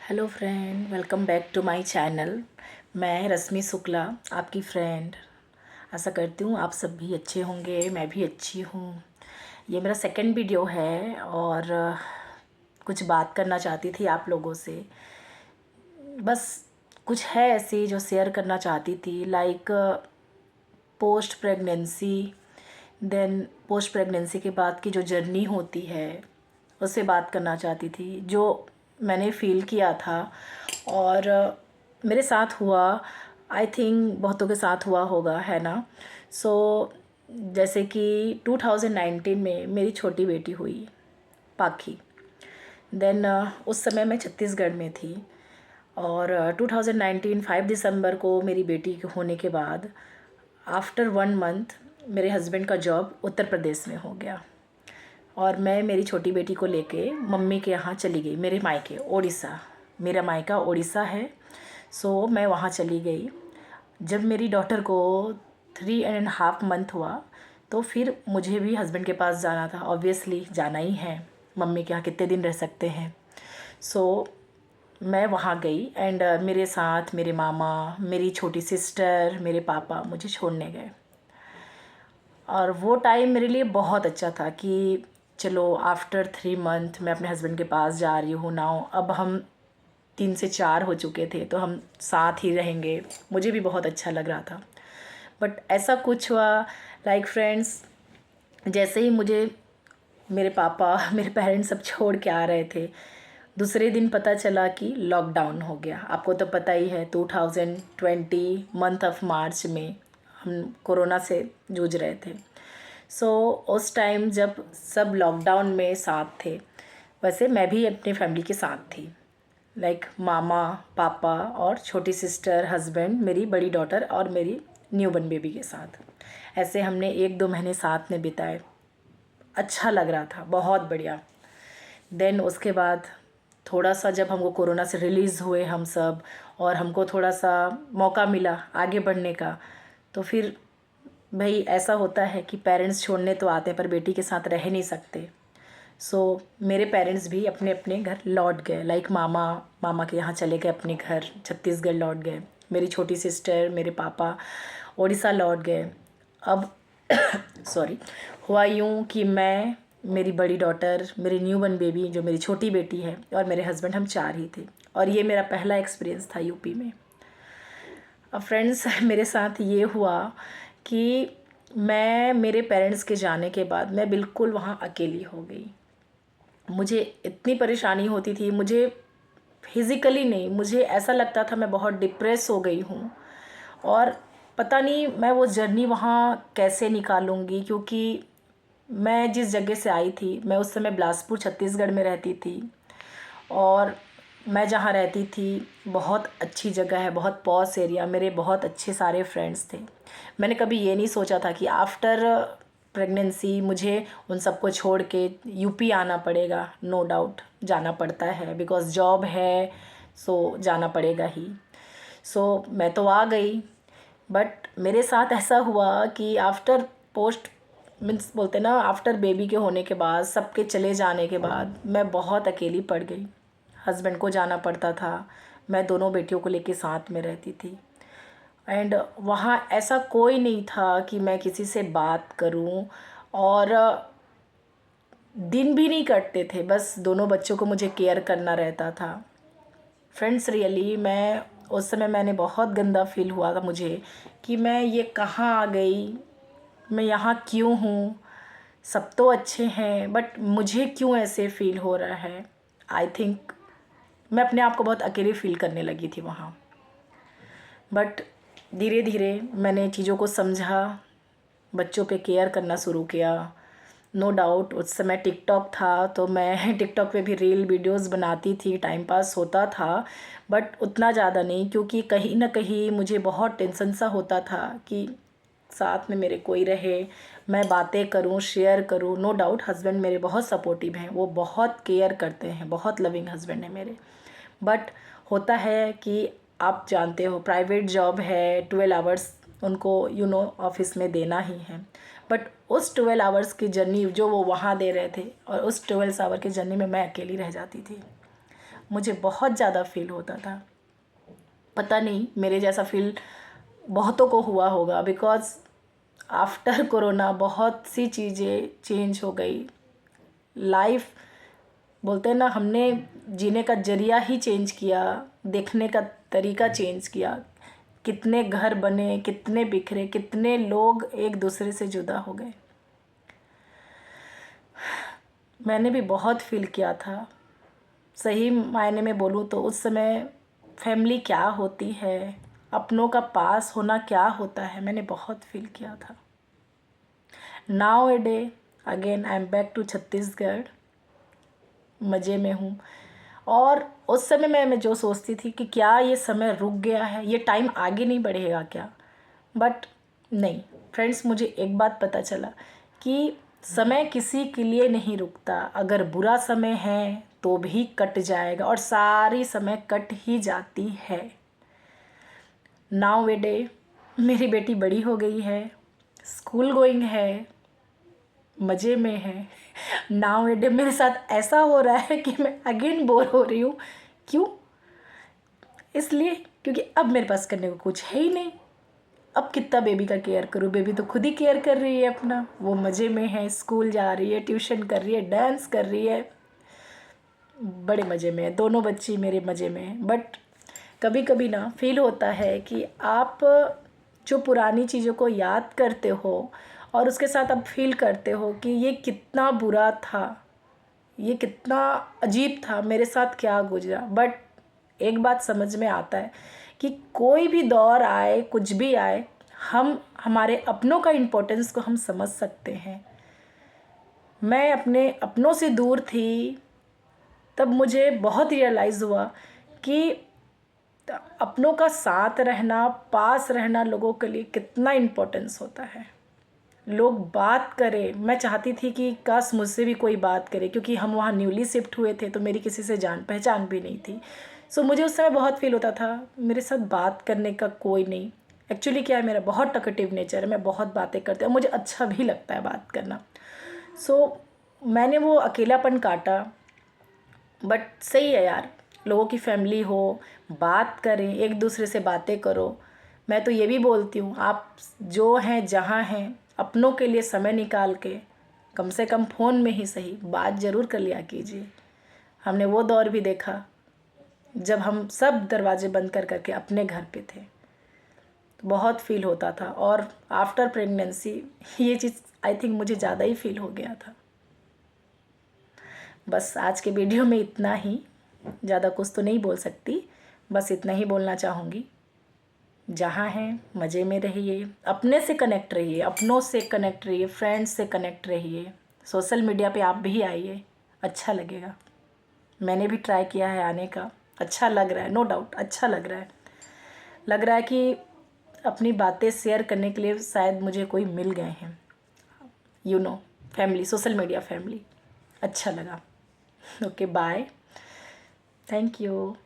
Hello friend, welcome back to my channel. मैं रश्मि शुक्ला, आपकी friend. आशा करती हूँ आप सब भी अच्छे होंगे, मैं भी अच्छी हूँ। ये मेरा सेकंड वीडियो है और कुछ बात करना चाहती थी आप लोगों से। बस कुछ है ऐसी जो शेयर करना चाहती थी, like post pregnancy, then post pregnancy के बाद की जो जर्नी होती है उससे बात करना चाहती थी, जो मैंने फ़ील किया था और मेरे साथ हुआ। आई थिंक बहुतों के साथ हुआ होगा, है ना। सो जैसे कि 2019 में मेरी छोटी बेटी हुई, पाखी। देन उस समय मैं छत्तीसगढ़ में थी और 2019 5 दिसंबर को मेरी बेटी होने के बाद आफ्टर 1 मंथ मेरे हस्बैंड का जॉब उत्तर प्रदेश में हो गया और मैं मेरी छोटी बेटी को लेके मम्मी के यहाँ चली गई, मेरे मायके ओडिशा। मेरा मायका ओडिशा है। सो मैं वहाँ चली गई। जब मेरी डॉटर को 3.5 मंथ हुआ तो फिर मुझे भी हस्बैंड के पास जाना था, ऑब्वियसली जाना ही है, मम्मी के यहाँ कितने दिन रह सकते हैं। सो मैं वहाँ गई एंड मेरे साथ मेरे मामा, मेरी छोटी सिस्टर, मेरे पापा मुझे छोड़ने गए। और वो टाइम मेरे लिए बहुत अच्छा था कि चलो आफ्टर 3 मंथ मैं अपने हस्बैंड के पास जा रही हूँ नाउ। अब हम 3 से 4 हो चुके थे तो हम साथ ही रहेंगे। मुझे भी बहुत अच्छा लग रहा था। बट ऐसा कुछ हुआ, लाइक फ्रेंड्स, जैसे ही मुझे मेरे पापा मेरे पेरेंट्स सब छोड़ के आ रहे थे, दूसरे दिन पता चला कि लॉकडाउन हो गया। आपको तो पता ही है 2020 मंथ ऑफ मार्च में हम कोरोना से जूझ रहे थे। सो उस टाइम जब सब लॉकडाउन में साथ थे, वैसे मैं भी अपनी फैमिली के साथ थी, लाइक मामा, पापा और छोटी सिस्टर, हस्बैंड, मेरी बड़ी डॉटर और मेरी न्यूबॉर्न बेबी के साथ। ऐसे हमने 1-2 महीने साथ में बिताए। अच्छा लग रहा था, बहुत बढ़िया। देन उसके बाद थोड़ा सा जब हमको कोरोना से रिलीज़ हुए हम सब और हमको थोड़ा सा मौका मिला आगे बढ़ने का, तो फिर भाई ऐसा होता है कि पेरेंट्स छोड़ने तो आते हैं पर बेटी के साथ रह नहीं सकते। सो मेरे पेरेंट्स भी अपने अपने घर लौट गए, लाइक मामा के यहाँ चले गए, अपने घर छत्तीसगढ़ लौट गए। मेरी छोटी सिस्टर, मेरे पापा उड़ीसा लौट गए। अब सॉरी, हुआ यूँ कि मैं, मेरी बड़ी डॉटर, मेरी न्यूबॉर्न बेबी जो मेरी छोटी बेटी है और मेरे हस्बैंड, हम 4 ही थे। और ये मेरा पहला एक्सपीरियंस था यूपी में। अब फ्रेंड्स मेरे साथ ये हुआ कि मैं, मेरे पेरेंट्स के जाने के बाद मैं बिल्कुल वहाँ अकेली हो गई। मुझे इतनी परेशानी होती थी, मुझे फिज़िकली नहीं, मुझे ऐसा लगता था मैं बहुत डिप्रेस हो गई हूँ। और पता नहीं मैं वो जर्नी वहाँ कैसे निकालूंगी, क्योंकि मैं जिस जगह से आई थी, मैं उस समय बिलासपुर छत्तीसगढ़ में रहती थी और मैं जहाँ रहती थी बहुत अच्छी जगह है, बहुत पॉश एरिया, मेरे बहुत अच्छे सारे फ्रेंड्स थे। मैंने कभी ये नहीं सोचा था कि आफ्टर प्रेगनेंसी मुझे उन सबको छोड़ के यूपी आना पड़ेगा। नो डाउट जाना पड़ता है, बिकॉज़ जॉब है, सो जाना पड़ेगा ही। सो मैं तो आ गई, बट मेरे साथ ऐसा हुआ कि आफ्टर पोस्ट मीन्स बोलते ना, आफ्टर बेबी के होने के बाद, सबके चले जाने के बाद मैं बहुत अकेली पड़ गई। हस्बैंड को जाना पड़ता था, मैं दोनों बेटियों को लेके साथ में रहती थी एंड वहाँ ऐसा कोई नहीं था कि मैं किसी से बात करूँ और दिन भी नहीं कटते थे, बस दोनों बच्चों को मुझे केयर करना रहता था। फ्रेंड्स रियली मैं उस समय, मैंने बहुत गंदा फील हुआ था मुझे कि मैं ये कहाँ आ गई, मैं यहाँ क्यों हूँ। सब तो अच्छे हैं बट मुझे क्यों ऐसे फील हो रहा है। आई थिंक मैं अपने आप को बहुत अकेली फील करने लगी थी वहाँ। बट धीरे धीरे मैंने चीज़ों को समझा, बच्चों पे केयर करना शुरू किया। नो डाउट उस समय टिकटॉक था तो मैं टिकटॉक पे भी रील वीडियोस बनाती थी, टाइम पास होता था, बट उतना ज़्यादा नहीं, क्योंकि कहीं ना कहीं मुझे बहुत टेंशन सा होता था कि साथ में मेरे कोई रहे, मैं बातें करूं, शेयर करूं। नो डाउट हस्बैंड मेरे बहुत सपोर्टिव हैं, वो बहुत केयर करते हैं, बहुत लविंग हस्बैंड है मेरे। बट होता है कि आप जानते हो प्राइवेट जॉब है, 12 आवर्स उनको ऑफिस में देना ही है। बट उस 12 आवर्स की जर्नी जो वो वहाँ दे रहे थे और उस 12 आवर की जर्नी में मैं अकेली रह जाती थी। मुझे बहुत ज़्यादा फील होता था। पता नहीं मेरे जैसा फील बहुतों को हुआ होगा, बिकॉज़ आफ्टर कोरोना बहुत सी चीज़ें चेंज हो गई। लाइफ बोलते हैं ना, हमने जीने का ज़रिया ही चेंज किया, देखने का तरीका चेंज किया। कितने घर बने, कितने बिखरे, कितने लोग एक दूसरे से जुदा हो गए। मैंने भी बहुत फील किया था। सही मायने में बोलूँ तो उस समय फैमिली क्या होती है, अपनों का पास होना क्या होता है, मैंने बहुत फील किया था। Now a day again I am back to Chhattisgarh, मज़े में हूँ। और उस समय मैं जो सोचती थी कि क्या ये समय रुक गया है, ये टाइम आगे नहीं बढ़ेगा क्या, बट नहीं फ्रेंड्स, मुझे एक बात पता चला कि समय किसी के लिए नहीं रुकता। अगर बुरा समय है तो भी कट जाएगा, और सारी समय कट ही जाती है। नाउ ए डे मेरी बेटी बड़ी हो गई है, स्कूल गोइंग है, मज़े में है। नाउ ए डे मेरे साथ ऐसा हो रहा है कि मैं अगेन बोर हो रही हूँ। क्यों? इसलिए क्योंकि अब मेरे पास करने को कुछ है ही नहीं। अब कितना बेबी का केयर करूँ, बेबी तो खुद ही केयर कर रही है अपना। वो मज़े में है, स्कूल जा रही है, ट्यूशन कर रही है, डांस कर रही है, बड़े मज़े में है। दोनों बच्ची मेरे मज़े में है। बट कभी कभी ना फील होता है कि आप जो पुरानी चीज़ों को याद करते हो और उसके साथ आप फील करते हो कि ये कितना बुरा था, ये कितना अजीब था, मेरे साथ क्या गुजरा। बट एक बात समझ में आता है कि कोई भी दौर आए, कुछ भी आए, हम हमारे अपनों का इम्पोर्टेंस को हम समझ सकते हैं। मैं अपने अपनों से दूर थी, तब मुझे बहुत रियलाइज़ हुआ कि अपनों का साथ रहना, पास रहना लोगों के लिए कितना इम्पोर्टेंस होता है। लोग बात करें, मैं चाहती थी कि काश मुझसे भी कोई बात करे, क्योंकि हम वहाँ न्यूली शिफ्ट हुए थे तो मेरी किसी से जान पहचान भी नहीं थी। सो मुझे उस समय बहुत फील होता था मेरे साथ बात करने का कोई नहीं। एक्चुअली क्या है, मेरा बहुत टॉकेटिव नेचर है, मैं बहुत बातें करती हूँ, मुझे अच्छा भी लगता है बात करना। सो मैंने वो अकेलापन काटा। बट सही है यार, लोगों की फैमिली हो, बात करें, एक दूसरे से बातें करो। मैं तो ये भी बोलती हूँ, आप जो हैं जहाँ हैं, अपनों के लिए समय निकाल के कम से कम फ़ोन में ही सही बात ज़रूर कर लिया कीजिए। हमने वो दौर भी देखा जब हम सब दरवाजे बंद कर करके अपने घर पे थे, तो बहुत फील होता था। और आफ्टर प्रेगनेंसी ये चीज़ आई थिंक मुझे ज़्यादा ही फील हो गया था। बस आज के वीडियो में इतना ही, ज़्यादा कुछ तो नहीं बोल सकती, बस इतना ही बोलना चाहूँगी। जहाँ हैं मज़े में रहिए, अपने से कनेक्ट रहिए, अपनों से कनेक्ट रहिए, फ्रेंड्स से कनेक्ट रहिए। सोशल मीडिया पे आप भी आइए, अच्छा लगेगा। मैंने भी ट्राई किया है आने का, अच्छा लग रहा है, नो डाउट अच्छा लग रहा है। लग रहा है कि अपनी बातें शेयर करने के लिए शायद मुझे कोई मिल गए हैं, फैमिली, सोशल मीडिया फैमिली। अच्छा लगा। Okay bye, thank you.